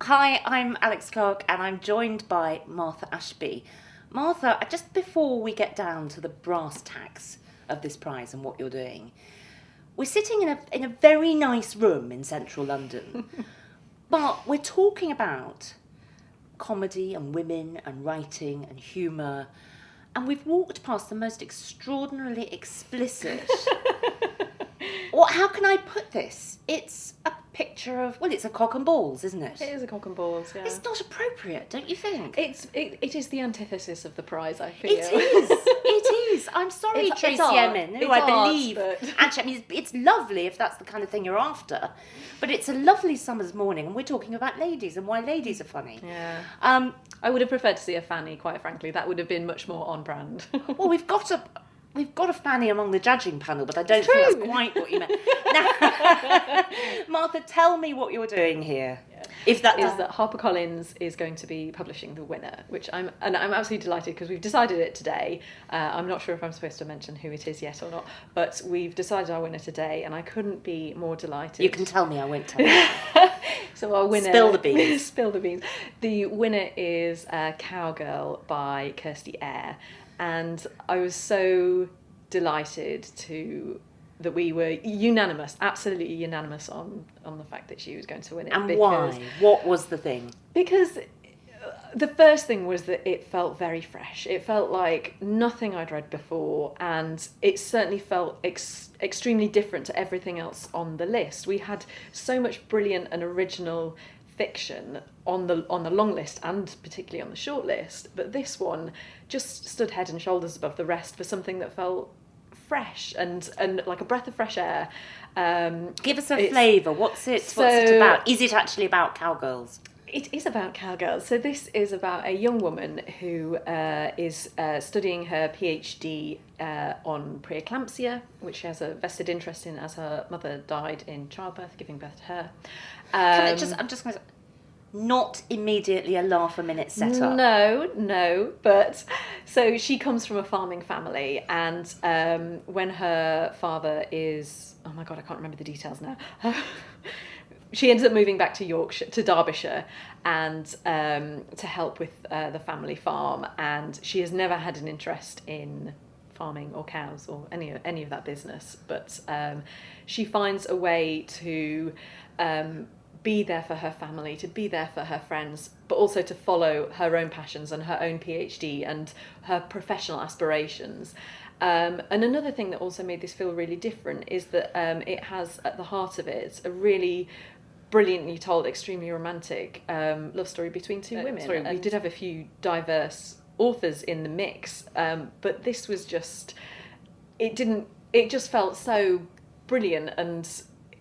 Hi, I'm Alex Clark and I'm joined by Martha Ashby. Martha, just before we get down to the brass tacks of this prize and what you're doing, we're sitting in a very nice room in central London, but we're talking about comedy and women and writing and humour, and we've walked past the most extraordinarily explicit... how can I put this? It's a picture of, it's a cock and balls, isn't it? It is a cock and balls, yeah. It's not appropriate, don't you think? It is the antithesis of the prize, I feel. It is. It is. I'm sorry, Tracy Emin, who I believe... Actually, I mean, it's lovely if that's the kind of thing you're after, but it's a lovely summer's morning and we're talking about ladies and why ladies are funny. Yeah. I would have preferred to see a fanny, quite frankly. That would have been much more on brand. Well, we've got a fanny among the judging panel, but I don't think that's quite what you meant. Now, Martha, tell me what you're doing here. Yeah. If that is that HarperCollins is going to be publishing the winner, which I'm absolutely delighted because we've decided it today. I'm not sure if I'm supposed to mention who it is yet or not, but we've decided our winner today, and I couldn't be more delighted. You can tell me, I won't tell you. So our winner... Spill the beans. Spill the beans. The winner is Cowgirl by Kirsty Eyre. And I was so delighted that we were unanimous, absolutely unanimous on the fact that she was going to win it. And why? What was the thing? Because the first thing was that it felt very fresh. It felt like nothing I'd read before, and it certainly felt extremely different to everything else on the list. We had so much brilliant and original fiction on the long list and particularly on the short list, but this one just stood head and shoulders above the rest for something that felt fresh and like a breath of fresh air. Give us a flavour. What's it about? Is it actually about cowgirls? It is about cowgirls. So this is about a young woman who is studying her PhD on preeclampsia, which she has a vested interest in as her mother died in childbirth, giving birth to her. I'm just going to... Not immediately a laugh a minute setup. No, but so she comes from a farming family, and when her father is, oh my God, I can't remember the details now. She ends up moving back to Derbyshire, and to help with the family farm, and she has never had an interest in farming or cows or any of that business, but she finds a way to be there for her family, to be there for her friends, but also to follow her own passions and her own PhD and her professional aspirations. And another thing that also made this feel really different is that it has at the heart of it a really brilliantly told, extremely romantic love story between two women. We did have a few diverse authors in the mix, but this was just, it just felt so brilliant, and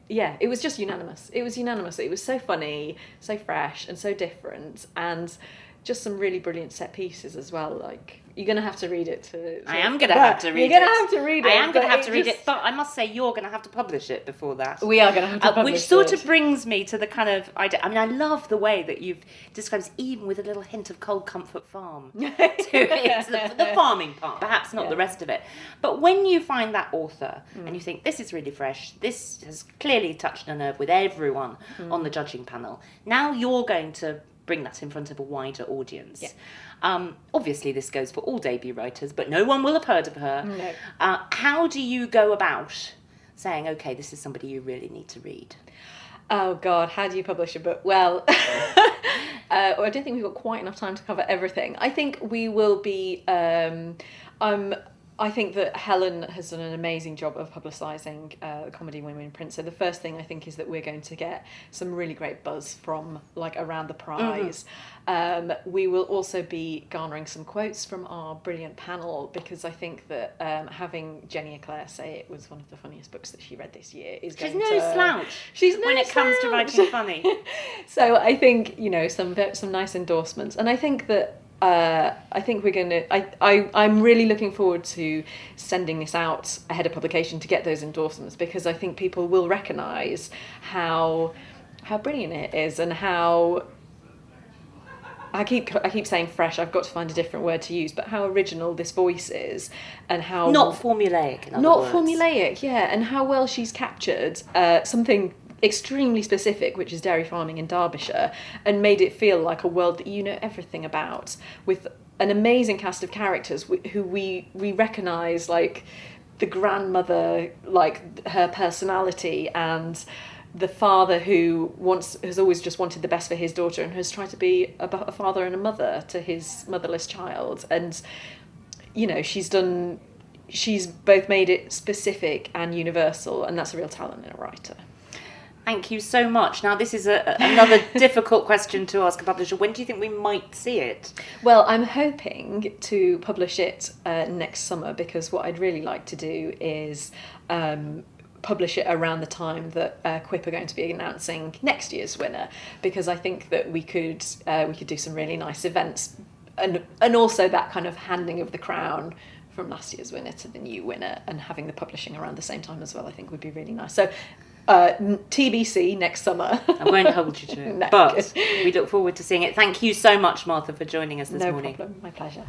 yeah, it was just unanimous. It was unanimous. It was so funny, so fresh, and so different, and just some really brilliant set pieces as well. Like, you're going to have to read it I am going to have to read it. You're going to have to read it. I am going to have to read it, but I must say you're going to have to publish it before that. We are going to have to publish it. Which sort of brings me to the kind of idea. I mean, I love the way that you've described, even with a little hint of Cold Comfort Farm to it, the farming part, perhaps not the rest of it. But when you find that author and you think, this is really fresh, this has clearly touched a nerve with everyone on the judging panel, now you're going to bring that in front of a wider audience. Yeah. Obviously, this goes for all debut writers, but no one will have heard of her. No. How do you go about saying, okay, this is somebody you really need to read? Oh, God, how do you publish a book? Well, I don't think we've got quite enough time to cover everything. I think we will be... I think that Helen has done an amazing job of publicising comedy women in print. So the first thing I think is that we're going to get some really great buzz from around the prize. We will also be garnering some quotes from our brilliant panel, because I think that having Jenny Eclair say it was one of the funniest books that she read this year is going to... She's no slouch. She's no when it comes to writing funny. So I think, some nice endorsements, and I think that I think we're going to... I'm really looking forward to sending this out ahead of publication to get those endorsements, because I think people will recognise how brilliant it is, and how... I keep saying fresh, I've got to find a different word to use, but how original this voice is, and how... Not formulaic, in other words. Not formulaic, yeah, and how well she's captured something extremely specific, which is dairy farming in Derbyshire, and made it feel like a world that you know everything about, with an amazing cast of characters who we recognise, like the grandmother, like her personality, and the father who has always just wanted the best for his daughter and has tried to be a father and a mother to his motherless child. And, you know, she's both made it specific and universal, and that's a real talent in a writer. Thank you so much. Now, this is another difficult question to ask a publisher. When do you think we might see it? Well, I'm hoping to publish it next summer, because what I'd really like to do is publish it around the time that CWIP are going to be announcing next year's winner, because I think that we could do some really nice events, and also that kind of handing of the crown from last year's winner to the new winner, and having the publishing around the same time as well, I think would be really nice. So TBC next summer. I won't hold you to it, No, but good. we look forward to seeing it. Thank you so much, Martha, for joining us this morning. No problem, my pleasure.